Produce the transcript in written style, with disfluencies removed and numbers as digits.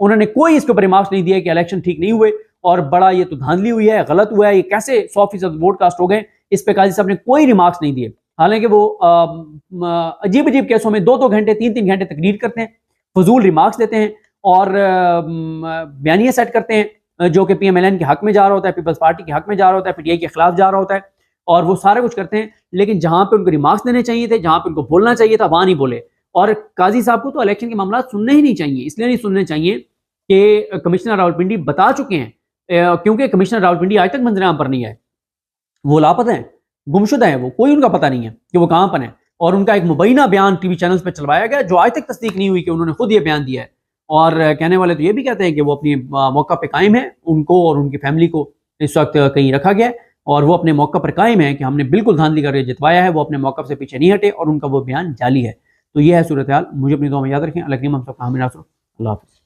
उन्होंने कोई इसके ऊपर रिमार्क्स नहीं दिया कि इलेक्शन ठीक नहीं हुए और बड़ा ये तो धांधली हुई है, गलत हुआ है, ये कैसे 100% वोट कास्ट हो गए, इस पे काजी साहब ने कोई रिमार्क्स नहीं दिए। हालांकि वो अजीब अजीब केसों में 2-2 घंटे 3-3 घंटे तकरीर करते हैं, फजूल रिमार्क्स देते हैं और बयानिया सेट करते हैं जो कि PMLN के हक में जा रहा होता है, पीपल्स पार्टी के हक में जा रहा होता है, PTI के खिलाफ जा रहा होता है, और वो सारा कुछ करते हैं। लेकिन जहां पे उनको रिमार्क्स देने चाहिए थे, जहां पे उनको बोलना चाहिए था, वहां नहीं बोले। और काजी साहब को तो इलेक्शन के मामला सुनने ही नहीं चाहिए। इसलिए नहीं सुनने चाहिए कि कमिश्नर रावलपिंडी बता चुके हैं, क्योंकि कमिश्नर रावलपिंडी आज तक मंजर आम पर नहीं आए, वो लापता हैं, गुमशुदा है, वो कोई उनका पता नहीं है कि वो कहां पर है। और उनका एक मुबैना बयान टीवी चैनल्स पर चलवाया गया जो आज तक तस्दीक नहीं हुई कि उन्होंने खुद ये बयान दिया है। और कहने वाले तो ये भी कहते हैं कि वो अपनी मौका पे कायम है, उनको और उनकी फैमिली को इस वक्त कहीं रखा गया है और वो अपने मौका पर कायम है कि हमने बिल्कुल धांधली करके जितवाया है, वो अपने मौका से पीछे नहीं हटे और उनका वो बयान जाली है। तो ये है सूरत हाल। मुझे अपनी दुआ में याद रखें। अल्लाह हम सबका हामी नासर। अल्लाह हाफ़िज़।